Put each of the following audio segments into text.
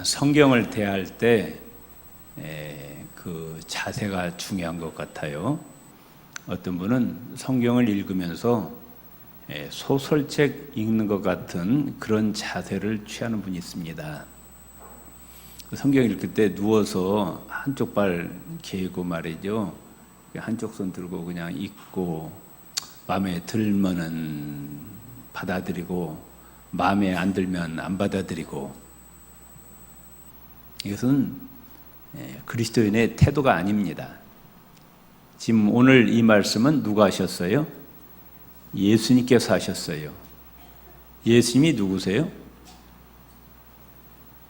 성경을 대할 때 그 자세가 중요한 것 같아요. 어떤 분은 성경을 읽으면서 소설책 읽는 것 같은 그런 자세를 취하는 분이 있습니다. 성경 읽을 때 누워서 한쪽 발 개고 말이죠. 한쪽 손 들고 그냥 읽고 마음에 들면은 받아들이고 마음에 안 들면 안 받아들이고, 이것은 그리스도인의 태도가 아닙니다. 지금 오늘 이 말씀은 누가 하셨어요? 예수님께서 하셨어요. 예수님이 누구세요?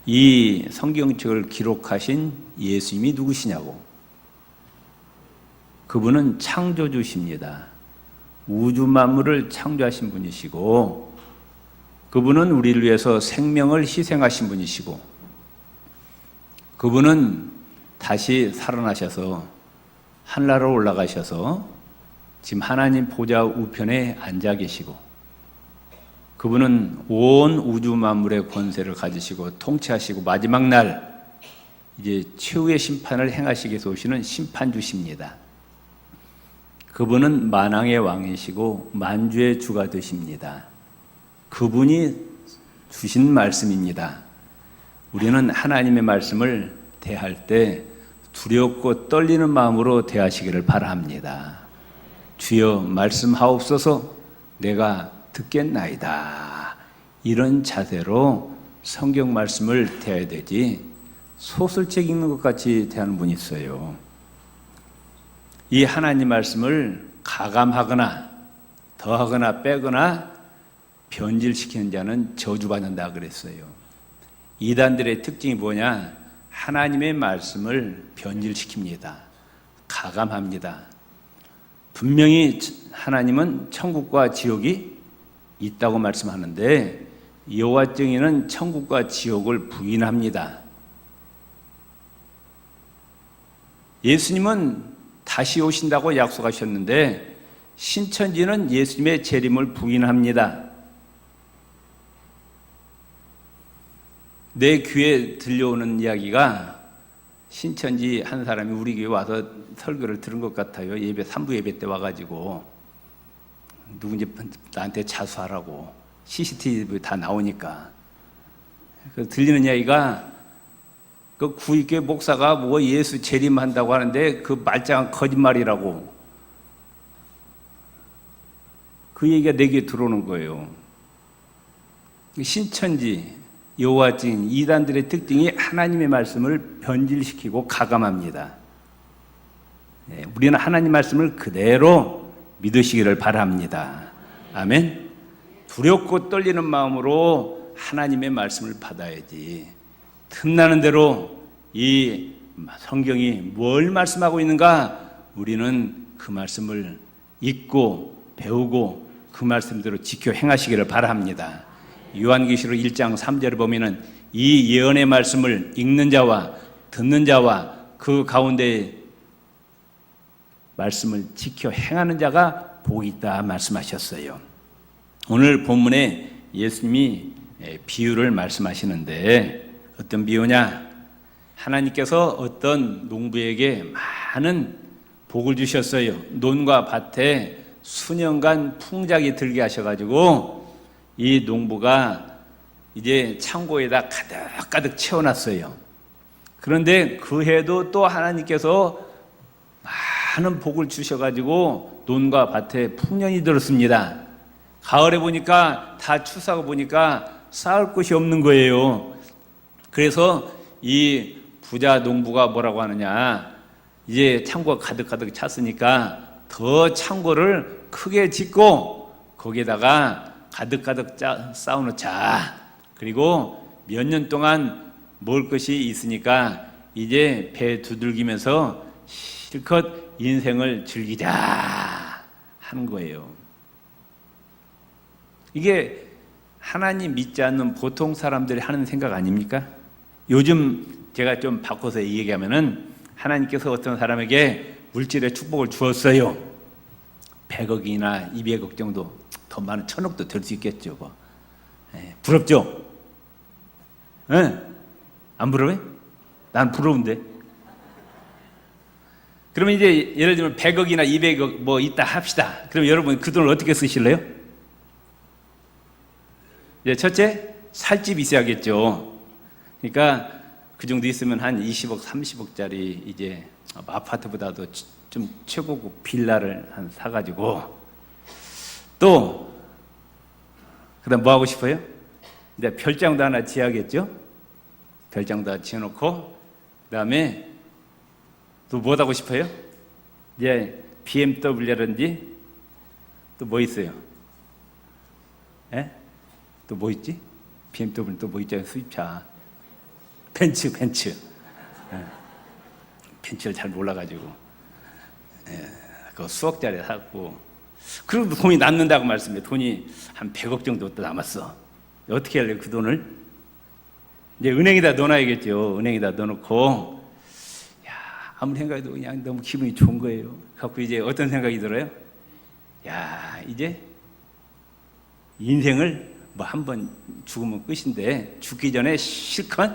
이 성경책을 기록하신 예수님이 누구시냐고. 그분은 창조주십니다. 우주 만물을 창조하신 분이시고, 그분은 우리를 위해서 생명을 희생하신 분이시고, 그분은 다시 살아나셔서 하늘나라로 올라가셔서 지금 하나님 보좌 우편에 앉아 계시고, 그분은 온 우주 만물의 권세를 가지시고 통치하시고 마지막 날 이제 최후의 심판을 행하시기 위해서 오시는 심판주십니다. 그분은 만왕의 왕이시고 만주의 주가 되십니다. 그분이 주신 말씀입니다. 우리는 하나님의 말씀을 대할 때 두렵고 떨리는 마음으로 대하시기를 바랍니다. 주여 말씀하옵소서, 내가 듣겠나이다. 이런 자세로 성경 말씀을 대해야 되지, 소설책 읽는 것 같이 대하는 분이 있어요. 이 하나님 말씀을 가감하거나 더하거나 빼거나 변질시키는 자는 저주받는다 그랬어요. 이단들의 특징이 뭐냐? 하나님의 말씀을 변질시킵니다. 가감합니다. 분명히 하나님은 천국과 지옥이 있다고 말씀하는데 여호와 증인은 천국과 지옥을 부인합니다. 예수님은 다시 오신다고 약속하셨는데 신천지는 예수님의 재림을 부인합니다. 내 귀에 들려오는 이야기가, 신천지 한 사람이 우리 교회 와서 설교를 들은 것 같아요. 예배 3부 예배 때 와가지고 누군지 나한테 자수하라고, CCTV 다 나오니까. 들리는 이야기가 그 구입교회 목사가 뭐 예수 재림한다고 하는데 그 말짱한 거짓말이라고, 그 얘기가 내 귀에 들어오는 거예요. 신천지 여호와 증인 이단들의 특징이 하나님의 말씀을 변질시키고 가감합니다. 우리는 하나님 말씀을 그대로 믿으시기를 바랍니다. 아멘. 두렵고 떨리는 마음으로 하나님의 말씀을 받아야지. 틈나는 대로 이 성경이 뭘 말씀하고 있는가, 우리는 그 말씀을 읽고 배우고 그 말씀대로 지켜 행하시기를 바랍니다. 요한계시록 1장 3절을 보면은 이 예언의 말씀을 읽는 자와 듣는 자와 그 가운데 말씀을 지켜 행하는 자가 복이 있다 말씀하셨어요. 오늘 본문에 예수님이 비유를 말씀하시는데 어떤 비유냐? 하나님께서 어떤 농부에게 많은 복을 주셨어요. 논과 밭에 수년간 풍작이 들게 하셔가지고 이 농부가 이제 창고에다 가득가득 채워놨어요. 그런데 그 해도 또 하나님께서 많은 복을 주셔가지고 논과 밭에 풍년이 들었습니다. 가을에 보니까 다 추수하고 보니까 쌓을 곳이 없는 거예요. 그래서 이 부자 농부가 뭐라고 하느냐, 이제 창고가 가득가득 찼으니까 더 창고를 크게 짓고 거기에다가 가득가득 쌓아놓자. 그리고 몇 년 동안 먹을 것이 있으니까 이제 배 두들기면서 실컷 인생을 즐기자 하는 거예요. 이게 하나님 믿지 않는 보통 사람들이 하는 생각 아닙니까? 요즘 제가 좀 바꿔서 얘기하면은 하나님께서 어떤 사람에게 물질의 축복을 주었어요. 100억이나 200억 정도, 더 많은 1000억도 될 수 있겠죠. 부럽죠? 네. 안 부러워요? 난 부러운데. 그러면 이제 예를 들면 100억이나 200억 뭐 있다 합시다. 그럼 여러분 그 돈을 어떻게 쓰실래요? 이제 첫째, 살 집 있어야겠죠. 그러니까 그 정도 있으면 한 20억, 30억짜리 이제 아파트보다도 좀 최고급 빌라를 한 사가지고 또 그다음 뭐 하고 싶어요? 이제 별장도 하나 지어야겠죠. 별장도 하나 지어놓고 그다음에 또 뭐 하고 싶어요? 이제 BMW라든지 또 뭐 있어요? 예? 또 뭐 있지? BMW 또 뭐 있잖아요, 수입차. 벤츠. 예. 벤츠를 잘 몰라가지고 그 수억짜리 샀고 그래도 돈이 남는다고 말씀해요. 돈이 한 100억 정도 또 남았어. 어떻게 할래요? 그 돈을 이제 은행에다 넣어놔야겠죠. 은행에다 넣어놓고 아무리 생각해도 그냥 너무 기분이 좋은 거예요. 갖고 이제 어떤 생각이 들어요? 야, 이제 인생을 뭐 한 번 죽으면 끝인데 죽기 전에 실컷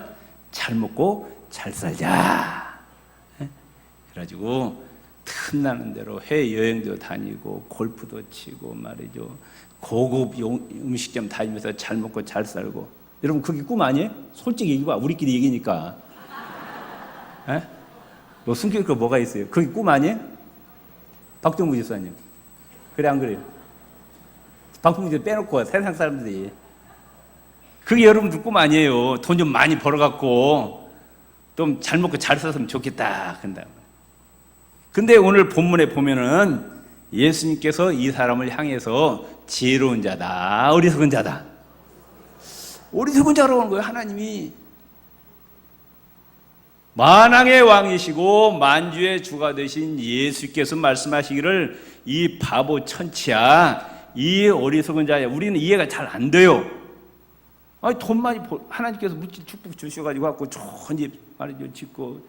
잘 먹고 잘 살자. 그래가지고 틈나는 대로 해외여행도 다니고 골프도 치고 말이죠. 고급 음식점 다니면서 잘 먹고 잘 살고. 여러분 그게 꿈 아니에요? 솔직히 얘기해봐. 우리끼리 얘기니까. 뭐 숨길 거 뭐가 있어요? 그게 꿈 아니에요? 박정부 지사님. 그래 안 그래요? 박정부 지사 빼놓고 세상 사람들이. 그게 여러분들 꿈 아니에요? 돈 좀 많이 벌어갖고 좀 잘 먹고 잘 살았으면 좋겠다. 근데 오늘 본문에 보면은 예수님께서 이 사람을 향해서 지혜로운 자다, 어리석은 자다. 어리석은 자라고 하는 거예요. 하나님이 만왕의 왕이시고 만주의 주가 되신 예수께서 말씀하시기를 이 바보 천치야, 이 어리석은 자야. 우리는 이해가 잘 안 돼요. 아니 돈 많이 하나님께서 물질 축복 주셔가지고 갖고 좋은 집 말이죠 짓고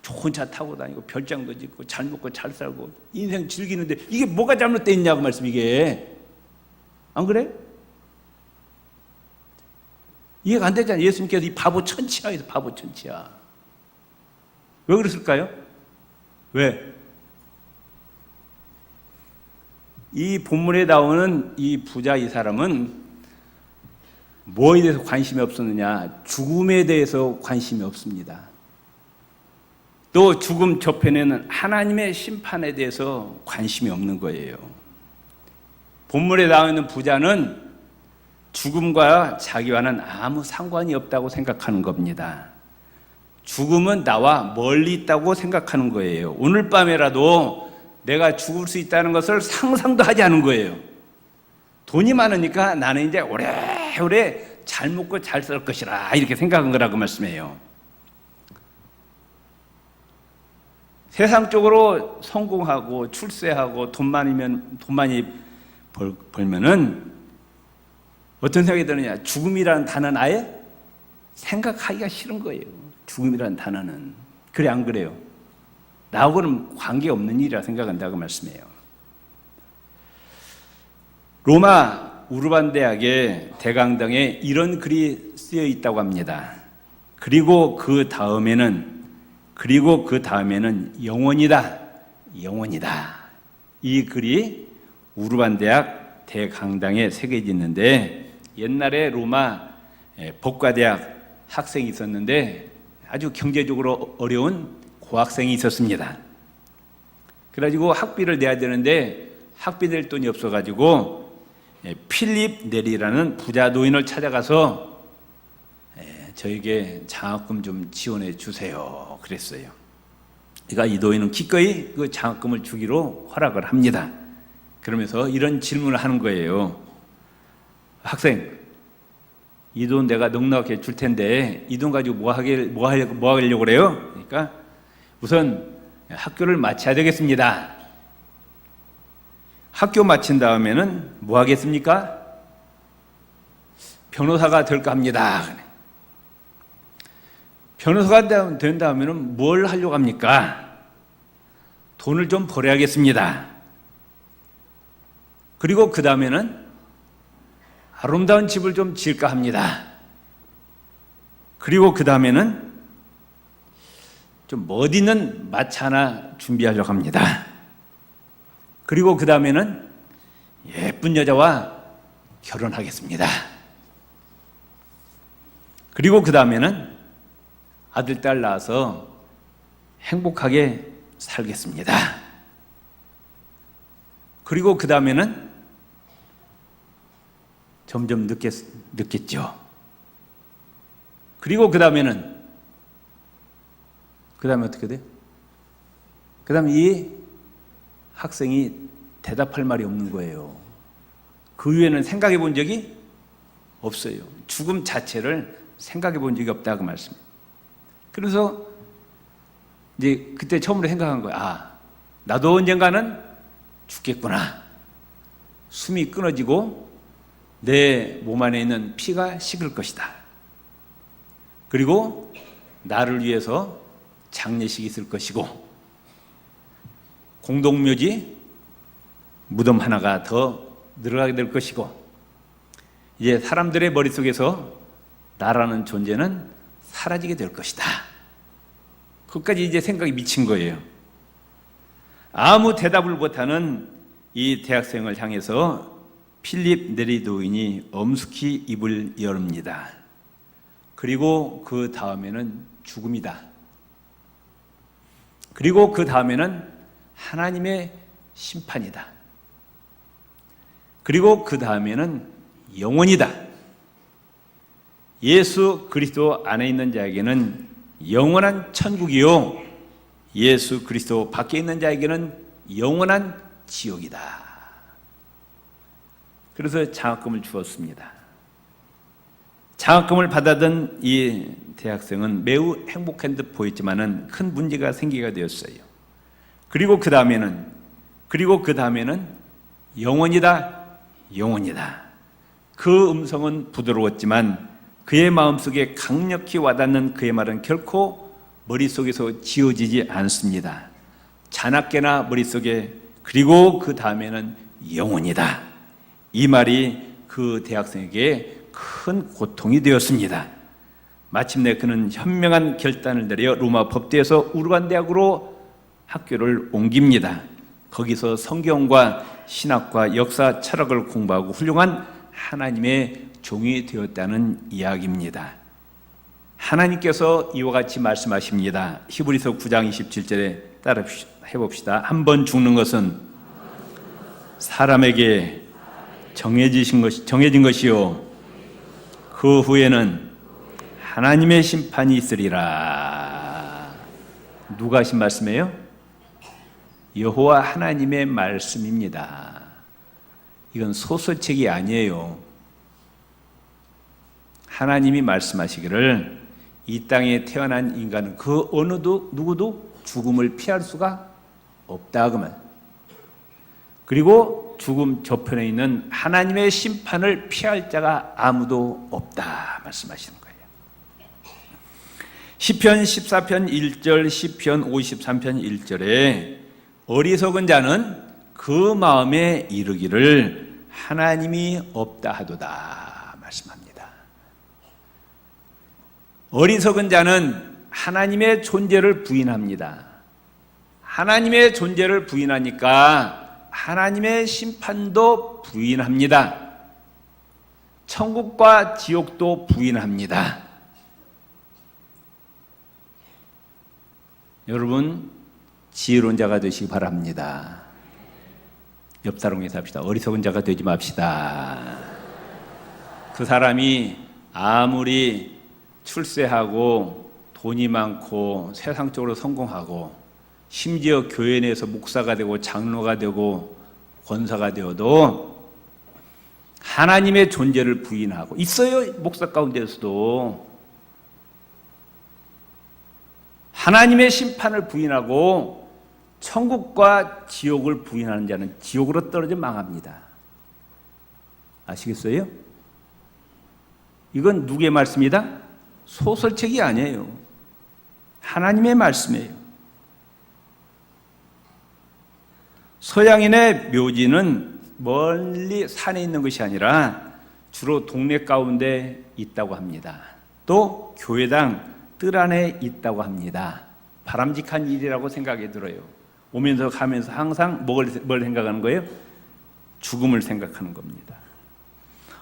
좋은 차 타고 다니고 별장도 짓고 잘 먹고 잘 살고 인생 즐기는데 이게 뭐가 잘못되어 있냐고 말씀. 이게 안 그래? 이해가 안 되잖아요. 예수님께서 이 바보 천치야, 해서 바보 천치야. 왜 그랬을까요? 왜? 이 본문에 나오는 이 부자 이 사람은 뭐에 대해서 관심이 없었느냐? 죽음에 대해서 관심이 없습니다. 또 죽음 저편에는 하나님의 심판에 대해서 관심이 없는 거예요. 본문에 나와 있는 부자는 죽음과 자기와는 아무 상관이 없다고 생각하는 겁니다. 죽음은 나와 멀리 있다고 생각하는 거예요. 오늘 밤에라도 내가 죽을 수 있다는 것을 상상도 하지 않은 거예요. 돈이 많으니까 나는 이제 오래오래 잘 먹고 잘 살 것이라 이렇게 생각한 거라고 말씀해요. 세상적으로 성공하고 출세하고 돈 많이 벌면은 어떤 생각이 드느냐? 죽음이라는 단어는 아예 생각하기가 싫은 거예요. 죽음이라는 단어는. 그래 안 그래요? 나하고는 관계없는 일이라 생각한다고 말씀해요. 로마 우르반 대학의 대강당에 이런 글이 쓰여 있다고 합니다. 그리고 그 다음에는 영원이다. 영원이다. 이 글이 우르반 대학 대강당에 새겨져 있는데 옛날에 로마 법과대학 학생이 있었는데 아주 경제적으로 어려운 고학생이 있었습니다. 그래가지고 학비를 내야 되는데 학비 낼 돈이 없어가지고 필립 네리라는 부자 노인을 찾아가서 저에게 장학금 좀 지원해 주세요 그랬어요. 그러니까 이 노인은 기꺼이 그 장학금을 주기로 허락을 합니다. 그러면서 이런 질문을 하는 거예요. 학생, 이 돈 내가 넉넉하게 줄 텐데 이 돈 가지고 뭐 하려고 그래요? 그러니까 우선 학교를 마쳐야 되겠습니다. 학교 마친 다음에는 뭐 하겠습니까? 변호사가 될까 합니다. 변호사가 된 다음에는 뭘 하려고 합니까? 돈을 좀 벌어야겠습니다. 그리고 그 다음에는 아름다운 집을 좀 지을까 합니다. 그리고 그 다음에는 좀 멋있는 마차 하나 준비하려고 합니다. 그리고 그 다음에는 예쁜 여자와 결혼하겠습니다. 그리고 그 다음에는 아들, 딸 낳아서 행복하게 살겠습니다. 그리고 그 다음에는 점점 늦겠죠. 그리고 그 다음에 어떻게 돼요? 그 다음에 이 학생이 대답할 말이 없는 거예요. 그 이후에는 생각해 본 적이 없어요. 죽음 자체를 생각해 본 적이 없다고 말씀입니다. 그래서 이제 그때 처음으로 생각한 거예요. 아, 나도 언젠가는 죽겠구나. 숨이 끊어지고 내 몸 안에 있는 피가 식을 것이다. 그리고 나를 위해서 장례식이 있을 것이고 공동묘지 무덤 하나가 더 늘어나게 될 것이고 이제 사람들의 머릿속에서 나라는 존재는 사라지게 될 것이다. 그것까지 이제 생각이 미친 거예요. 아무 대답을 못하는 이 대학생을 향해서 필립 네리도인이 엄숙히 입을 열입니다. 그리고 그 다음에는 죽음이다. 그리고 그 다음에는 하나님의 심판이다. 그리고 그 다음에는 영원이다. 예수 그리스도 안에 있는 자에게는 영원한 천국이요, 예수 그리스도 밖에 있는 자에게는 영원한 지옥이다. 그래서 장학금을 주었습니다. 장학금을 받아든 이 대학생은 매우 행복한 듯 보였지만은 큰 문제가 생기게 되었어요. 그리고 그 다음에는 영원이다, 영원이다. 그 음성은 부드러웠지만 그의 마음속에 강력히 와닿는 그의 말은 결코 머릿속에서 지워지지 않습니다. 자나깨나 머릿속에 그리고 그 다음에는 영원이다. 이 말이 그 대학생에게 큰 고통이 되었습니다. 마침내 그는 현명한 결단을 내려 로마 법대에서 우르반 대학으로 학교를 옮깁니다. 거기서 성경과 신학과 역사, 철학을 공부하고 훌륭한 하나님의 종이 되었다는 이야기입니다. 하나님께서 이와 같이 말씀하십니다. 히브리서 9장 27절에 따라 해봅시다. 한 번 죽는 것은 사람에게 정해진 것이요, 그 후에는 하나님의 심판이 있으리라. 누가 하신 말씀이에요? 여호와 하나님의 말씀입니다. 이건 소설책이 아니에요. 하나님이 말씀하시기를 이 땅에 태어난 인간은 그 어느 누구도 죽음을 피할 수가 없다. 그만. 그리고 죽음 저편에 있는 하나님의 심판을 피할 자가 아무도 없다 말씀하시는 거예요. 시편 14편 1절, 시편 53편 1절에 어리석은 자는 그 마음에 이르기를 하나님이 없다 하도다 말씀합니다. 어리석은 자는 하나님의 존재를 부인합니다. 하나님의 존재를 부인하니까 하나님의 심판도 부인합니다. 천국과 지옥도 부인합니다. 여러분, 지혜로운 자가 되시기 바랍니다. 옆 사람에서 합시다. 어리석은 자가 되지 맙시다. 그 사람이 아무리 출세하고 돈이 많고 세상적으로 성공하고 심지어 교회 내에서 목사가 되고 장로가 되고 권사가 되어도 하나님의 존재를 부인하고 있어요. 목사 가운데서도 하나님의 심판을 부인하고 천국과 지옥을 부인하는 자는 지옥으로 떨어져 망합니다. 아시겠어요? 이건 누구의 말씀이다? 소설책이 아니에요. 하나님의 말씀이에요. 서양인의 묘지는 멀리 산에 있는 것이 아니라 주로 동네 가운데 있다고 합니다. 또 교회당 뜰 안에 있다고 합니다. 바람직한 일이라고 생각이 들어요. 오면서 가면서 항상 뭘 생각하는 거예요? 죽음을 생각하는 겁니다.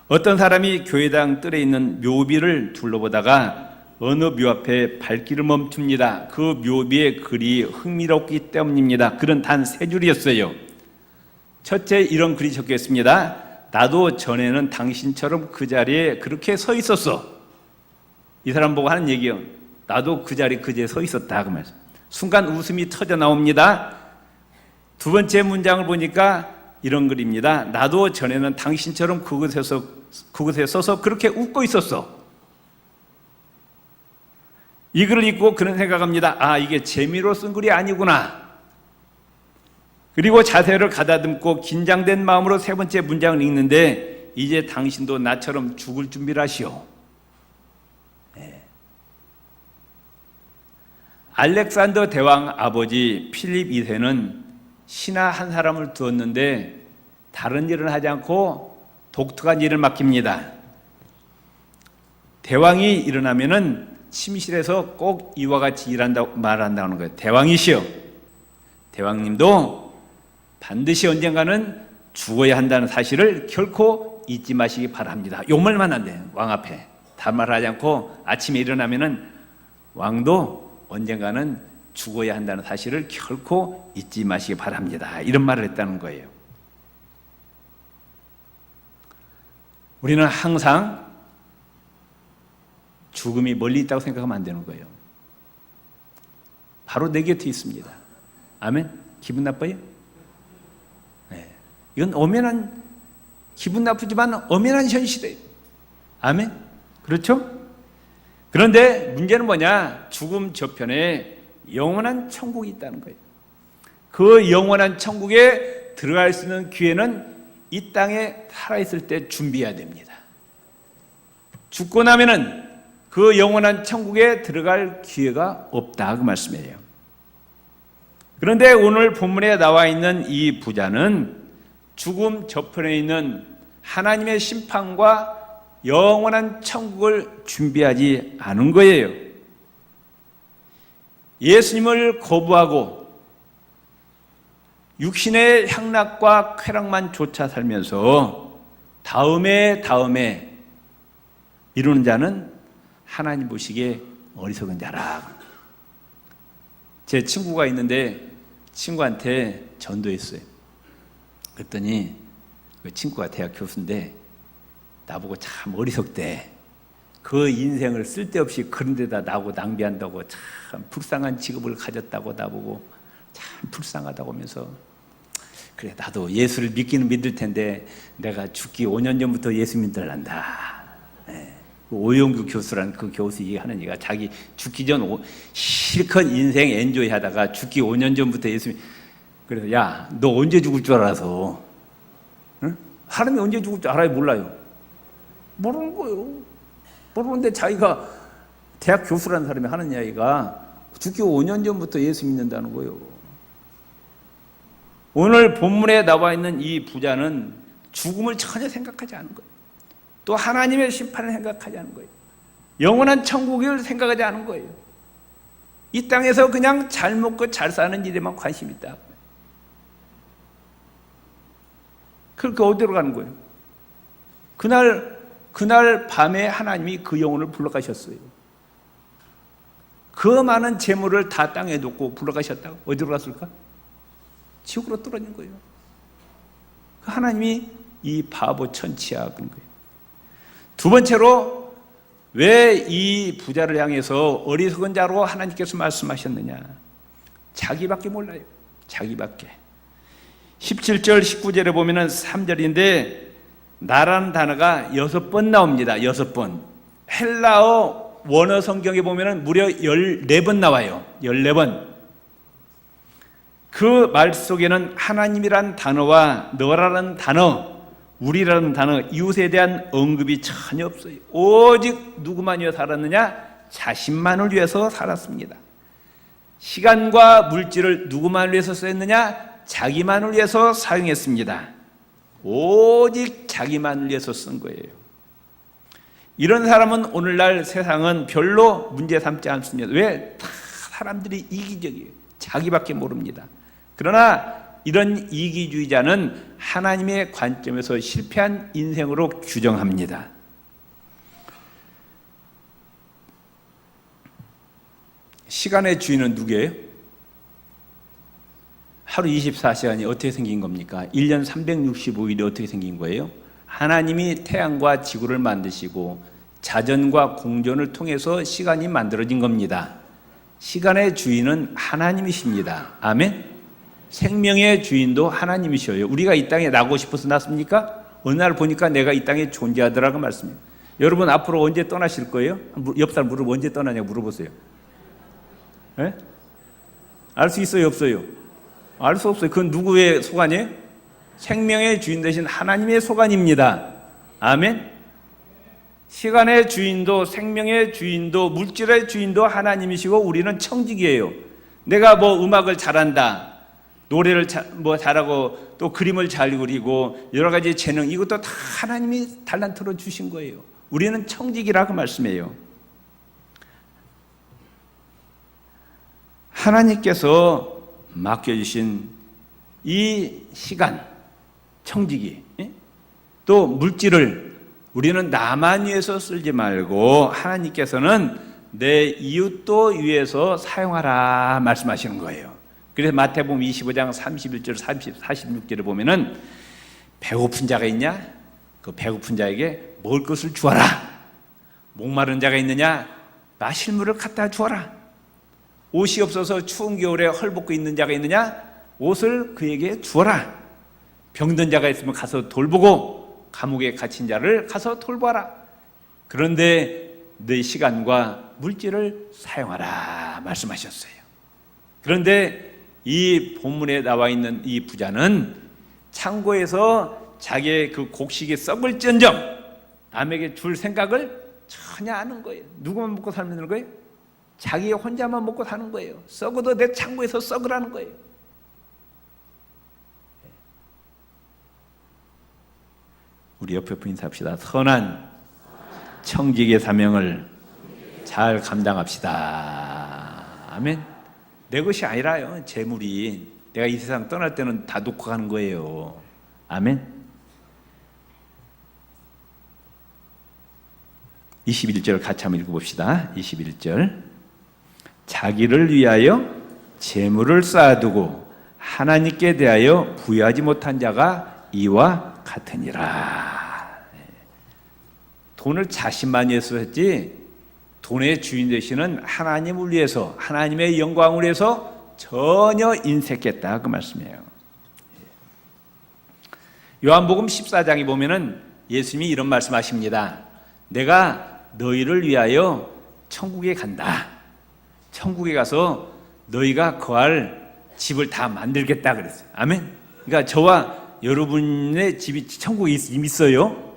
어떤 사람이 교회당 뜰에 있는 묘비를 둘러보다가 어느 묘 앞에 발길을 멈춥니다. 그 묘비의 글이 흥미롭기 때문입니다. 글은 단 3줄이었어요. 첫째, 이런 글이 적혀 있습니다. 나도 전에는 당신처럼 그 자리에 그렇게 서 있었어. 이 사람 보고 하는 얘기예요. 나도 그 자리에 서 있었다. 그 말씀. 순간 웃음이 터져 나옵니다. 두 번째 문장을 보니까 이런 글입니다. 나도 전에는 당신처럼 그곳에 서서 그렇게 웃고 있었어. 이 글을 읽고 그런 생각합니다. 아, 이게 재미로 쓴 글이 아니구나. 그리고 자세를 가다듬고 긴장된 마음으로 세 번째 문장을 읽는데, 이제 당신도 나처럼 죽을 준비를 하시오. 네. 알렉산더 대왕 아버지 필립 2세는 신하 한 사람을 두었는데 다른 일을 하지 않고 독특한 일을 맡깁니다. 대왕이 일어나면은 침실에서 꼭 이와 같이 말한다는 거예요. 대왕이시여, 대왕님도 반드시 언젠가는 죽어야 한다는 사실을 결코 잊지 마시기 바랍니다. 요 말만 한대, 왕 앞에. 다른 말 하지 않고 아침에 일어나면은 왕도 언젠가는 죽어야 한다는 사실을 결코 잊지 마시기 바랍니다. 이런 말을 했다는 거예요. 우리는 항상 죽음이 멀리 있다고 생각하면 안 되는 거예요. 바로 내 곁에 있습니다. 아멘? 기분 나빠요? 네. 이건 엄연한, 기분 나쁘지만 엄연한 현실이에요. 아멘? 그렇죠? 그런데 문제는 뭐냐? 죽음 저편에 영원한 천국이 있다는 거예요. 그 영원한 천국에 들어갈 수 있는 기회는 이 땅에 살아있을 때 준비해야 됩니다. 죽고 나면은 그 영원한 천국에 들어갈 기회가 없다, 그 말씀이에요. 그런데 오늘 본문에 나와 있는 이 부자는 죽음 저편에 있는 하나님의 심판과 영원한 천국을 준비하지 않은 거예요. 예수님을 거부하고 육신의 향락과 쾌락만 쫓아 살면서 다음에 이루는 자는 하나님 보시기에 어리석은 자라. 제 친구가 있는데 친구한테 전도했어요. 그랬더니 그 친구가 대학 교수인데 나보고 참 어리석대. 그 인생을 쓸데없이 그런 데다 나고 낭비한다고, 참 불쌍한 직업을 가졌다고 나보고 참 불쌍하다고 하면서, 그래 나도 예수를 믿기는 믿을 텐데 내가 죽기 5년 전부터 예수 믿으란다. 오용규 교수라는 그 교수 얘기하는 얘기가, 자기 죽기 전 실컷 인생 엔조이 하다가 죽기 5년 전부터 예수 그래서 야, 너 언제 죽을 줄 알아서? 응? 사람이 언제 죽을 줄 알아요? 몰라요? 모르는 거예요. 모르는데 자기가 대학 교수라는 사람이 하는 이야기가 죽기 5년 전부터 예수 믿는다는 거예요. 오늘 본문에 나와 있는 이 부자는 죽음을 전혀 생각하지 않은 거예요. 또 하나님의 심판을 생각하지 않은 거예요. 영원한 천국을 생각하지 않은 거예요. 이 땅에서 그냥 잘 먹고 잘 사는 일에만 관심이 있다. 그렇게 어디로 가는 거예요? 그날 밤에 하나님이 그 영혼을 불러가셨어요. 그 많은 재물을 다 땅에 놓고 불러가셨다고 어디로 갔을까? 지옥으로 떨어진 거예요. 하나님이 이 바보 천치야 그런 거예요. 두 번째로 왜 이 부자를 향해서 어리석은 자로 하나님께서 말씀하셨느냐? 자기밖에 몰라요. 자기밖에. 17절 19절에 보면은 3절인데 나라는 단어가 6번 나옵니다. 6번. 헬라어 원어 성경에 보면은 무려 14번 나와요. 14번. 그 말 속에는 하나님이란 단어와 너라는 단어, 우리라는 단어, 이웃에 대한 언급이 전혀 없어요. 오직 누구만 위해 살았느냐? 자신만을 위해서 살았습니다. 시간과 물질을 누구만 위해서 썼느냐? 자기만을 위해서 사용했습니다. 오직 자기만을 위해서 쓴 거예요. 이런 사람은 오늘날 세상은 별로 문제 삼지 않습니다. 왜? 다 사람들이 이기적이에요. 자기밖에 모릅니다. 그러나 이런 이기주의자는 하나님의 관점에서 실패한 인생으로 규정합니다. 시간의 주인은 누구예요? 하루 24시간이 어떻게 생긴 겁니까? 1년 365일이 어떻게 생긴 거예요? 하나님이 태양과 지구를 만드시고 자전과 공전을 통해서 시간이 만들어진 겁니다. 시간의 주인은 하나님이십니다. 아멘? 생명의 주인도 하나님이셔요. 우리가 이 땅에 나고 싶어서 났습니까? 어느 날 보니까 내가 이 땅에 존재하더라고 말씀이에요. 여러분 앞으로 언제 떠나실 거예요? 옆 사람 물어보면 언제 떠나냐고 물어보세요. 네? 알 수 있어요? 없어요? 알 수 없어요. 그건 누구의 소관이에요? 생명의 주인 되신 하나님의 소관입니다. 아멘? 시간의 주인도 생명의 주인도 물질의 주인도 하나님이시고 우리는 청직이에요. 내가 뭐 음악을 잘한다, 노래를 잘하고 또 그림을 잘 그리고 여러 가지 재능, 이것도 다 하나님이 달란트로 주신 거예요. 우리는 청직이라고 말씀해요. 하나님께서 맡겨주신 이 시간, 청지기, 또 물질을 우리는 나만 위해서 쓰지 말고 하나님께서는 내 이웃도 위해서 사용하라 말씀하시는 거예요. 그래서 마태복음 25장 31절 46절에 보면은 배고픈 자가 있냐? 그 배고픈 자에게 먹을 것을 주어라. 목마른 자가 있느냐? 마실 물을 갖다 주어라. 옷이 없어서 추운 겨울에 헐벗고 있는 자가 있느냐? 옷을 그에게 주어라. 병든 자가 있으면 가서 돌보고 감옥에 갇힌 자를 가서 돌봐라. 그런데 내 시간과 물질을 사용하라 말씀하셨어요. 그런데 이 본문에 나와 있는 이 부자는 창고에서 자기의 그 곡식이 썩을지언정 남에게 줄 생각을 전혀 안 하는 거예요. 누구만 먹고 살면 거예요? 자기 혼자만 먹고 사는 거예요. 썩어도 내 창고에서 썩으라는 거예요. 우리 옆에 분 인사합시다. 선한 청직의 사명을 잘 감당합시다. 아멘. 내 것이 아니라요. 재물이 내가 이 세상 떠날 때는 다 놓고 가는 거예요. 아멘. 21절 같이 한번 읽어봅시다. 21절. 자기를 위하여 재물을 쌓아두고 하나님께 대하여 부여하지 못한 자가 이와 같으니라. 돈을 자신만 위해서 했지 돈의 주인 되시는 하나님을 위해서, 하나님의 영광을 위해서 전혀 인색했다 그 말씀이에요. 요한복음 14장에 보면은 예수님이 이런 말씀하십니다. 내가 너희를 위하여 천국에 간다. 천국에 가서 너희가 거할 집을 다 만들겠다 그랬어요. 아멘. 그러니까 저와 여러분의 집이 천국에 이미 있어요.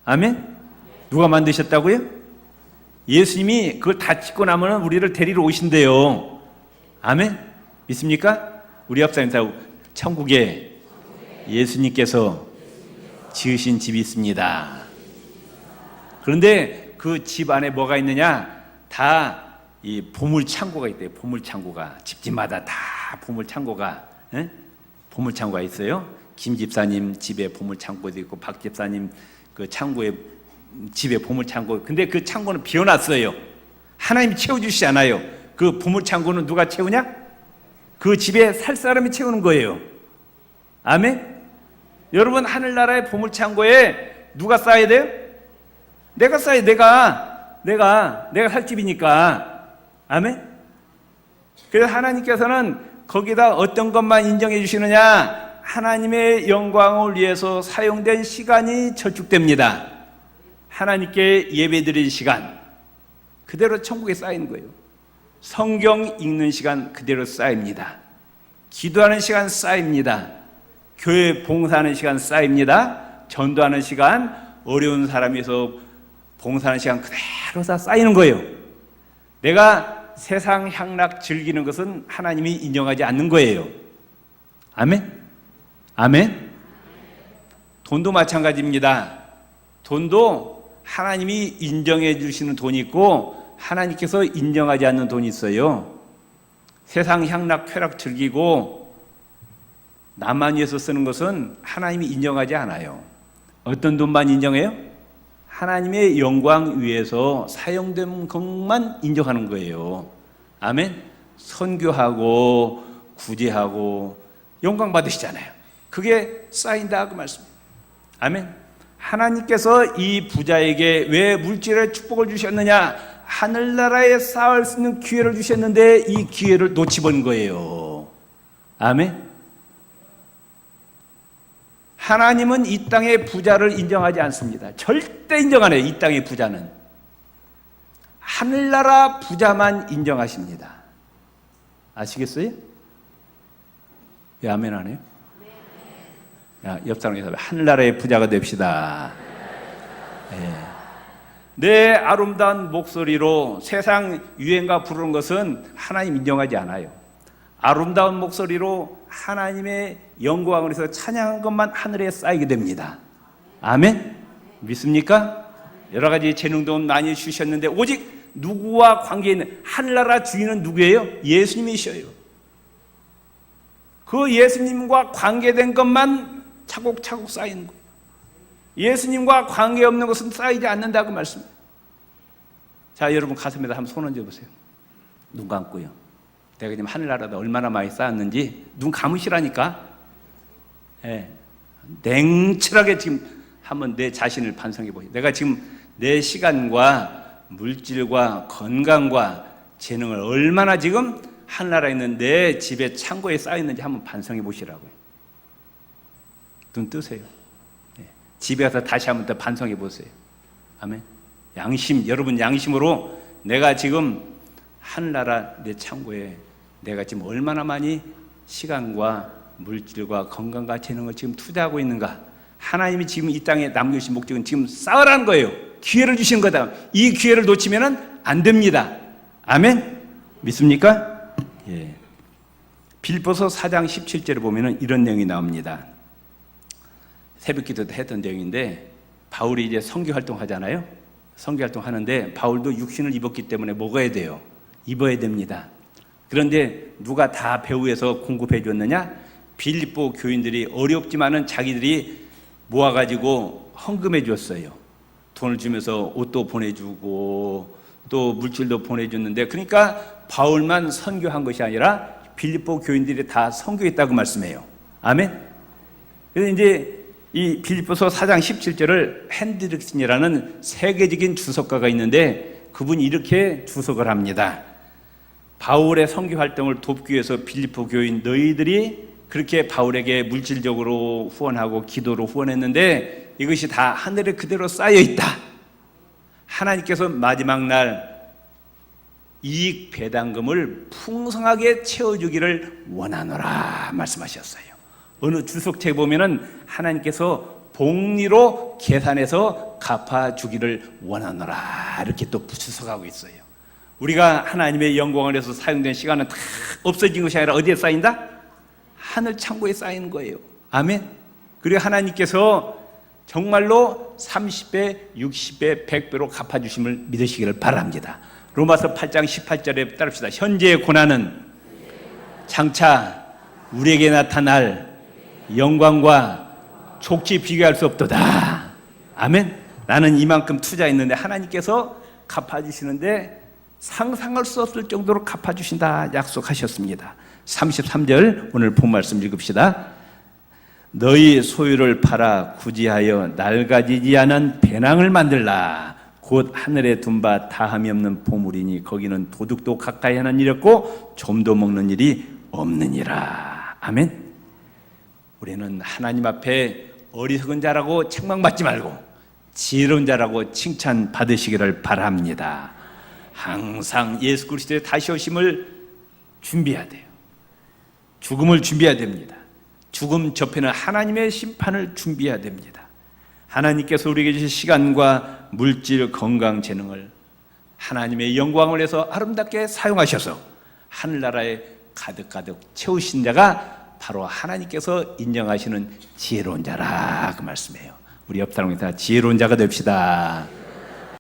아멘. 누가 만드셨다고요? 예수님이 그걸 다 짓고 나면 우리를 데리러 오신대요. 아멘. 믿습니까? 우리 앞 사람 천국에 예수님께서 지으신 집이 있습니다. 그런데 그 집 안에 뭐가 있느냐? 다 이 보물 창고가 있대요. 보물 창고가 집집마다 다 보물 창고가 있어요. 김 집사님 집에 보물 창고도 있고 박 집사님 그 창고에 집에 보물 창고. 근데 그 창고는 비워놨어요. 하나님이 채워주시지 않아요. 그 보물 창고는 누가 채우냐? 그 집에 살 사람이 채우는 거예요. 아멘. 여러분 하늘나라의 보물 창고에 누가 쌓아야 돼요? 내가 쌓아야. 내가 살 집이니까. 아멘. 그래서 하나님께서는 거기다 어떤 것만 인정해 주시느냐? 하나님의 영광을 위해서 사용된 시간이 저축됩니다. 하나님께 예배드릴 시간 그대로 천국에 쌓이는 거예요. 성경 읽는 시간 그대로 쌓입니다. 기도하는 시간 쌓입니다. 교회 봉사하는 시간 쌓입니다. 전도하는 시간, 어려운 사람에서 봉사하는 시간 그대로 다 쌓이는 거예요. 내가 세상 향락 즐기는 것은 하나님이 인정하지 않는 거예요. 아멘? 아멘? 돈도 마찬가지입니다. 돈도 하나님이 인정해 주시는 돈이 있고 하나님께서 인정하지 않는 돈이 있어요. 세상 향락 쾌락 즐기고 나만 위해서 쓰는 것은 하나님이 인정하지 않아요. 어떤 돈만 인정해요? 하나님의 영광 위해서 사용된 것만 인정하는 거예요. 아멘. 선교하고 구제하고 영광 받으시잖아요. 그게 쌓인다 그 말씀입니다. 아멘. 하나님께서 이 부자에게 왜 물질의 축복을 주셨느냐? 하늘나라에 쌓을 수 있는 기회를 주셨는데 이 기회를 놓치버린 거예요. 아멘. 하나님은 이 땅의 부자를 인정하지 않습니다. 절대 인정 안 해요. 이 땅의 부자는 하늘나라 부자만 인정하십니다. 아시겠어요? 왜 아멘 안 해요? 야, 옆 사람에서 하늘나라의 부자가 됩시다. 네. 내 아름다운 목소리로 세상 유행가 부르는 것은 하나님 인정하지 않아요. 아름다운 목소리로 하나님의 영광을 해서 찬양한 것만 하늘에 쌓이게 됩니다. 아멘? 믿습니까? 여러 가지 재능도 많이 주셨는데 오직 누구와 관계 있는 하늘나라 주인은 누구예요? 예수님이셔요. 그 예수님과 관계된 것만 차곡차곡 쌓이는 거예요. 예수님과 관계없는 것은 쌓이지 않는다고 말씀해요. 자, 여러분 가슴에다 한번 손 얹어보세요. 눈 감고요. 내가 지금 하늘나라도 얼마나 많이 쌓았는지 눈 감으시라니까. 네. 냉철하게 지금 한번 내 자신을 반성해 보세요. 내가 지금 내 시간과 물질과 건강과 재능을 얼마나 지금 하늘나라에 있는 내 집에 창고에 쌓였는지 한번 반성해 보시라고요. 눈 뜨세요. 네. 집에 가서 다시 한번 더 반성해 보세요. 아멘. 양심, 여러분 양심으로 내가 지금 하늘나라 내 창고에 내가 지금 얼마나 많이 시간과 물질과 건강과 재능을 지금 투자하고 있는가. 하나님이 지금 이 땅에 남겨주신 목적은 지금 쌓으라는 거예요. 기회를 주시는 거다. 이 기회를 놓치면 안 됩니다. 아멘? 믿습니까? 예. 빌립보서 4장 17절에 보면 이런 내용이 나옵니다. 새벽 기도도 했던 내용인데 바울이 이제 선교 활동하잖아요. 선교 활동하는데 바울도 육신을 입었기 때문에 먹어야 돼요. 입어야 됩니다. 그런데 누가 다 배후에서 공급해 줬느냐? 빌립보 교인들이 어렵지만은 자기들이 모아가지고 헌금해 줬어요. 돈을 주면서 옷도 보내주고 또 물질도 보내줬는데 그러니까 바울만 선교한 것이 아니라 빌립보 교인들이 다 선교했다고 말씀해요. 아멘? 그래서 이제 이 빌립보서 4장 17절을 핸드릭슨이라는 세계적인 주석가가 있는데 그분이 이렇게 주석을 합니다. 바울의 선교 활동을 돕기 위해서 빌립보 교인 너희들이 그렇게 바울에게 물질적으로 후원하고 기도로 후원했는데 이것이 다 하늘에 그대로 쌓여 있다. 하나님께서 마지막 날 이익 배당금을 풍성하게 채워주기를 원하노라 말씀하셨어요. 어느 주석책에 보면은 하나님께서 복리로 계산해서 갚아주기를 원하노라 이렇게 또 주석하고 있어요. 우리가 하나님의 영광을 위해서 사용된 시간은 다 없어진 것이 아니라 어디에 쌓인다? 하늘 창고에 쌓이는 거예요. 아멘. 그리고 하나님께서 정말로 30배, 60배, 100배로 갚아주심을 믿으시기를 바랍니다. 로마서 8장 18절에 따릅시다. 현재의 고난은 장차 우리에게 나타날 영광과 족지 비교할 수 없도다. 아멘. 나는 이만큼 투자했는데 하나님께서 갚아주시는데 상상할 수 없을 정도로 갚아주신다 약속하셨습니다. 33절 오늘 본 말씀 읽읍시다. 너희 소유를 팔아 구지하여 낡아지지 않은 배낭을 만들라. 곧 하늘에 둔 바 다함이 없는 보물이니 거기는 도둑도 가까이 하는 일이 없고 좀도 먹는 일이 없느니라. 아멘. 우리는 하나님 앞에 어리석은 자라고 책망받지 말고 지혜로운 자라고 칭찬받으시기를 바랍니다. 항상 예수 그리스도의 다시 오심을 준비해야 돼요. 죽음을 준비해야 됩니다. 죽음 저편은 하나님의 심판을 준비해야 됩니다. 하나님께서 우리에게 주신 시간과 물질, 건강, 재능을 하나님의 영광을 위해서 아름답게 사용하셔서 하늘나라에 가득가득 채우신 자가 바로 하나님께서 인정하시는 지혜로운 자라 그 말씀이에요. 우리 옆 사람이 다 지혜로운 자가 됩시다.